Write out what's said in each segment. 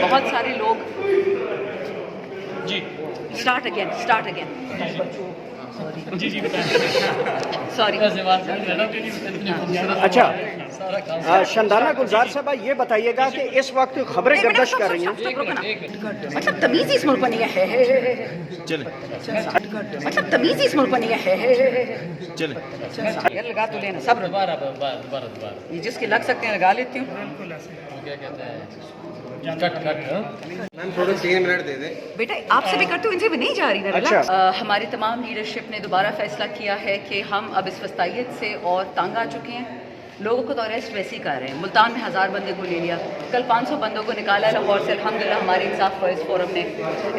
بہت سارے لوگ جی اسٹارٹ اگین جی سوری اچھا شندانہ گلزار صاحبہ یہ بتائیے گا کہ اس وقت خبریں گردش کر رہی ہیں مطلب تمیز ہی اس ملک میں نہیں ہے مطلب تمیز ہی اس ملک میں نہیں ہے یہ لگا تو لینا صبر یہ جس کے لگ سکتے ہیں لگا لیتی ہوں تھوڑے 3 منٹ دے دیں بیٹا آپ سے بھی کرتے ہوں ان سے بھی نہیں جا رہی نا اچھا۔ ہماری تمام لیڈرشپ نے دوبارہ فیصلہ کیا ہے کہ ہم اب اس وسطیت سے اور تنگ آ چکے ہیں. لوگوں کو تو اریسٹ ویسے ہی کر رہے ہیں. ملتان میں 1000 بندے کو لے لیا, کل 500 بندوں کو نکالا لاہور سے الحمدللہ ہمارے انصاف فوائز فورم نے.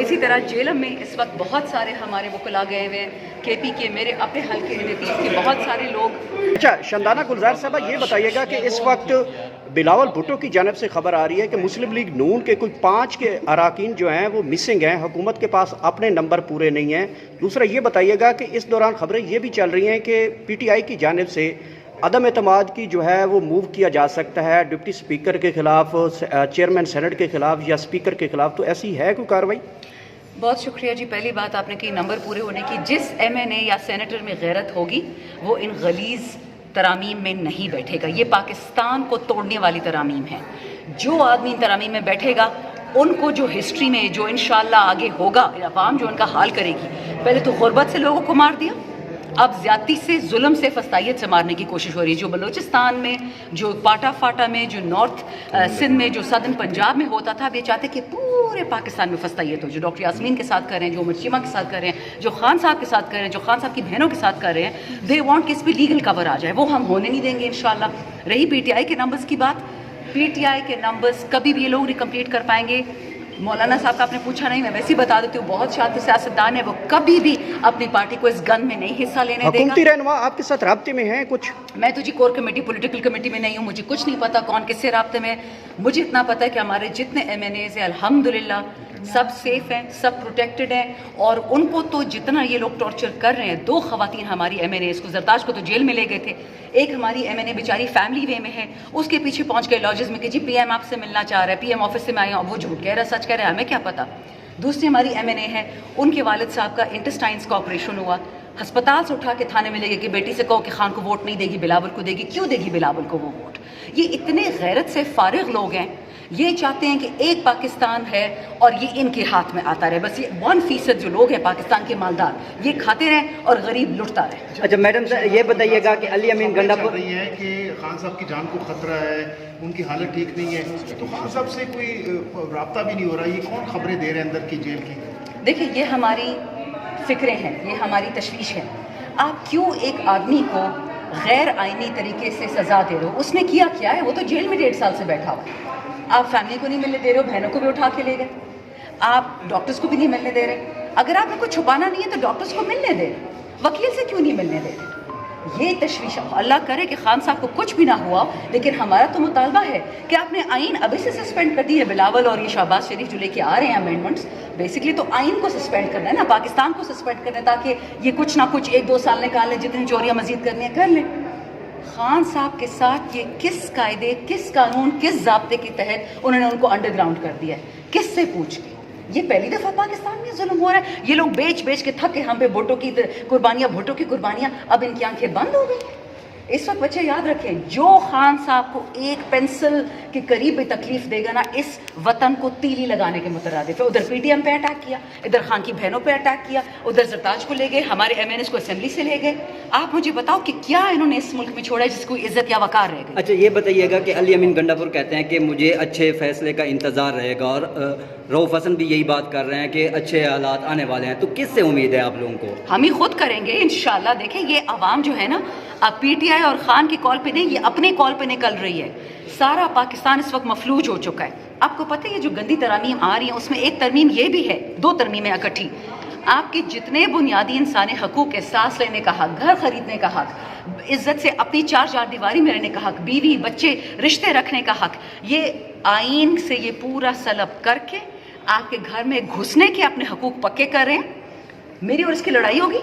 اسی طرح جیلم میں اس وقت بہت سارے ہمارے وکلا گئے ہوئے ہیں, کے پی کے میرے اپنے حلقے نتیج کے بہت سارے لوگ. اچھا شندانہ گلزار صاحبہ یہ بتائیے گا کہ اس وقت بلاول بھٹو کی جانب سے خبر آ رہی ہے کہ مسلم لیگ نون کے کچھ 5 کے اراکین جو ہیں وہ مسنگ ہیں, حکومت کے پاس اپنے نمبر پورے نہیں ہیں. دوسرا یہ بتائیے گا کہ اس دوران خبریں یہ بھی چل رہی ہیں کہ پی ٹی آئی کی جانب سے عدم اعتماد کی جو ہے وہ موو کیا جا سکتا ہے ڈپٹی اسپیکر کے خلاف, چیئرمین سینٹ کے خلاف یا اسپیکر کے خلاف, تو ایسی ہے کوئی کارروائی؟ بہت شکریہ جی. پہلی بات آپ نے کی نمبر پورے ہونے کی. جس ایم این اے یا سینیٹر میں غیرت ہوگی وہ ان غلیظ ترامیم میں نہیں بیٹھے گا. یہ پاکستان کو توڑنے والی ترامیم ہے. جو آدمی ان ترامیم میں بیٹھے گا ان کو جو ہسٹری میں جو انشاءاللہ آگے ہوگا, عوام جو ان کا حال کرے گی. پہلے تو غربت سے لوگوں کو مار دیا, اب زیادتی سے, ظلم سے, فسطائیت سے مارنے کی کوشش ہو رہی ہے. جو بلوچستان میں, جو پاٹا فاٹا میں, جو نارتھ سندھ میں, جو سدرن پنجاب میں ہوتا تھا, اب یہ چاہتے کہ پورے پاکستان میں فسطائیت ہو. جو ڈاکٹر یاسمین کے ساتھ کر رہے ہیں, جو مرچیمہ کے ساتھ کر رہے ہیں, جو خان صاحب کے ساتھ کر رہے ہیں, جو خان صاحب کی بہنوں کے ساتھ کر رہے ہیں, دے وانٹ کہ اس پہ لیگل کور آ جائے. وہ ہم ہونے نہیں دیں گے انشاءاللہ. رہی پی ٹی آئی کے نمبرز کی بات, پی ٹی آئی کے نمبرز کبھی بھی یہ لوگ نہیں کمپلیٹ کر پائیں گے. مولانا صاحب کا آپ نے پوچھا نہیں, میں ویسے ہی بتا دیتی ہوں, بہت شاطر سیاستدان ہے, وہ کبھی بھی اپنی پارٹی کو اس گن میں نہیں حصہ لینے دے گا. حکومتی رہنما آپ کے ساتھ رابطے میں ہیں کچھ؟ میں تو جی کور کمیٹی, پولیٹیکل کمیٹی میں نہیں ہوں, مجھے کچھ نہیں پتا کون کس سے رابطے میں. مجھے اتنا پتا ہے کہ ہمارے جتنے ایم این ایز ہیں الحمدللہ سب سیف ہیں, سب پروٹیکٹڈ ہیں. اور ان کو تو جتنا یہ لوگ ٹارچر کر رہے ہیں, 2 خواتین ہماری ایم این ایز کو, زرتاج کو تو جیل میں لے گئے تھے, ایک ہماری ایم این اے بیچاری فیملی وے میں ہے, اس کے پیچھے پہنچ گئے لاجز میں کہ جی پی ایم آپ سے ملنا چاہ رہا ہے, پی ایم آفس سے میں آئی ہوں. وہ جھوٹ کہہ رہا ہے, سچ کہہ رہا ہے, ہمیں کیا پتا. دوسری ہماری ایم این اے ہے, ان کے والد صاحب کا انٹسٹائنس کا آپریشن ہوا, ہسپتال سے اٹھا کے تھانے میں لے گئے کہ بیٹی سے کہو کہ خان کو ووٹ نہیں دے گی, بلاول کو دے گی. کیوں دے گی بلاول کو وہ ووٹ؟ یہ اتنے غیرت سے فارغ لوگ ہیں, یہ چاہتے ہیں کہ ایک پاکستان ہے اور یہ ان کے ہاتھ میں آتا رہے. بس یہ 1% جو لوگ ہیں پاکستان کے مالدار, یہ کھاتے رہیں اور غریب لٹتا رہے. اچھا میڈم یہ بتائیے گا کہ علی امین گنڈا چل رہی ہے کہ خان صاحب کی جان کو خطرہ ہے, ان کی حالت ٹھیک نہیں ہے, تو خان صاحب سے کوئی رابطہ بھی نہیں ہو رہا. یہ کون خبریں دے رہے ہیں اندر کی جیل کی؟ دیکھیں یہ ہماری فکریں ہیں, یہ ہماری تشویش ہے. آپ کیوں ایک آدمی کو غیر آئینی طریقے سے سزا دے رہے ہو؟ اس نے کیا ہے, وہ تو جیل میں 1.5 سال سے بیٹھا ہوا. آپ فیملی کو نہیں ملنے دے رہے ہو, بہنوں کو بھی اٹھا کے لے گئے. آپ ڈاکٹرز کو بھی نہیں ملنے دے رہے. اگر آپ کو چھپانا نہیں ہے تو ڈاکٹرز کو ملنے دے رہے, وکیل سے کیوں نہیں ملنے دے رہے؟ یہ تشویش. اللہ کرے کہ خان صاحب کو کچھ بھی نہ ہوا, لیکن ہمارا تو مطالبہ ہے کہ آپ نے آئین ابھی سے سسپینڈ کر دی ہے. بلاول اور یہ شہباز شریف جو لے کے آ رہے ہیں امینڈمنٹس, بیسکلی تو آئین کو سسپینڈ کرنا ہے نا, پاکستان کو سسپینڈ کرنا ہے, تاکہ یہ کچھ نہ کچھ 1-2 سال نکال لیں, جتنی چوریاں مزید کرنی ہیں کر لیں. خان صاحب کے ساتھ یہ کس قاعدے, کس قانون, کس ضابطے کے تحت انہوں نے ان کو انڈر گراؤنڈ کر دیا ہے؟ کس سے پوچھ کے؟ یہ پہلی دفعہ پاکستان میں ظلم ہو رہا ہے. یہ لوگ بیچ کے تھکے, ہم پہ بھٹو کی قربانیاں, اب ان کی آنکھیں بند ہو گئی. اس وقت بچے یاد رکھیں, جو خان صاحب کو ایک پینسل کے قریب بھی تکلیف دے گا نا, اس وطن کو تیلی لگانے کے مترادف ہے. ادھر پی ٹی ایم پہ اٹیک کیا, ادھر خان کی بہنوں پہ اٹیک کیا, ادھر زرتاج کو لے گئے, ہمارے ایم این ایس کو اسمبلی سے لے گئے. آپ مجھے بتاؤ کہ کیا انہوں نے اس ملک میں چھوڑا ہے جس کو عزت یا وقار رہ گئی؟ اچھا یہ بتائیے گا کہ علی امین گنڈا پور کہتے ہیں کہ مجھے اچھے فیصلے کا انتظار رہے گا, اور رؤف حسن بھی یہی بات کر رہے ہیں کہ اچھے حالات آنے والے ہیں. تو کس سے امید ہے آپ لوگوں کو؟ ہم ہی خود کریں گے انشاءاللہ. دیکھیں یہ عوام جو ہے نا, اب پی ٹی آئی اور خان کی کال پہ نہیں, یہ اپنے کال پہ نکل رہی ہے. سارا پاکستان اس وقت مفلوج ہو چکا ہے. آپ کو پتہ ہے یہ جو گندی ترامیم آ رہی ہیں, اس میں ایک ترمیم یہ بھی ہے, 2 ترمیمیں اکٹھی. آپ کے جتنے بنیادی انسانی حقوق ہیں, سانس لینے کا حق, گھر خریدنے کا حق, عزت سے اپنی 4 دیواری میں رہنے کا حق, بیوی بچے رشتے رکھنے کا حق, یہ آئین سے یہ پورا سلب کر کے آپ کے گھر میں گھسنے کے اپنے حقوق پکے کر رہے ہیں. میری اور اس کی لڑائی ہوگی,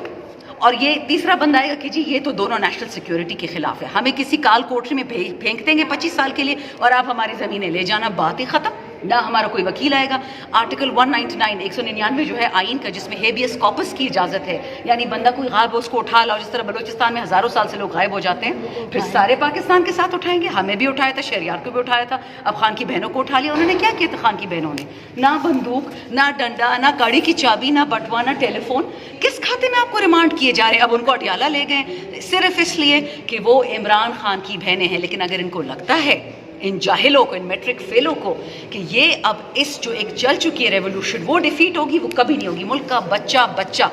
اور یہ تیسرا بندہ آئے گا کہ جی یہ تو دونوں نیشنل سیکیورٹی کے خلاف ہے, ہمیں کسی کال کوٹری میں پھینک دیں گے 25 سال کے لیے, اور آپ ہماری زمینیں لے جانا, بات ہی ختم. نہ ہمارا کوئی وکیل آئے گا. آرٹیکل 199 199 جو ہے آئین کا، جس میں ہیبیس کاپس کی اجازت ہے، یعنی بندہ کوئی غائب ہو اس کو اٹھا لاؤ. جس طرح بلوچستان میں ہزاروں سال سے لوگ غائب ہو جاتے ہیں، پھر سارے پاکستان کے ساتھ اٹھائیں گے. ہمیں بھی اٹھایا تھا، شہریار کو بھی اٹھایا تھا، اب خان کی بہنوں کو اٹھا لیا. انہوں نے کیا کیا تھا خان کی بہنوں نے؟ نہ بندوق، نہ ڈنڈا، نہ گاڑی کی چابی، نہ بٹوا، نہ ٹیلی فون. کس کھاتے میں آپ کو ریمانڈ کیے جا رہے ہیں؟ اب ان کو اٹیالہ لے گئے صرف اس لیے کہ وہ عمران خان کی بہنیں ہیں. لیکن اگر ان کو لگتا ہے، ان جاہلوں کو، ان میٹرک فیلوں کو، کہ یہ اب اس جو ایک چل چکی ہے ریولوشن وہ ڈیفیٹ ہوگی، وہ کبھی نہیں ہوگی. ملک کا بچہ بچہ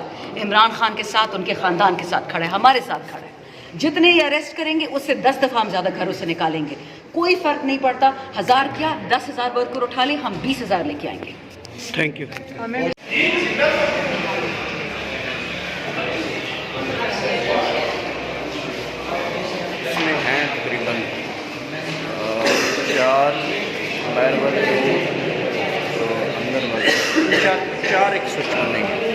عمران خان کے ساتھ، ان کے خاندان کے ساتھ کھڑا ہے، ہمارے ساتھ کھڑا ہے. جتنے یہ اریسٹ کریں گے اس سے 10 دفعہ ہم زیادہ گھروں سے نکالیں گے. کوئی فرق نہیں پڑتا، 1000 کیا 10,000 ورکر اٹھا لیں، ہم 20,000 لے کے آئیں گے. Thank you. اس میں ہیں تقریباً 4 باہر والے، تو اندر والے 4 196 ہیں.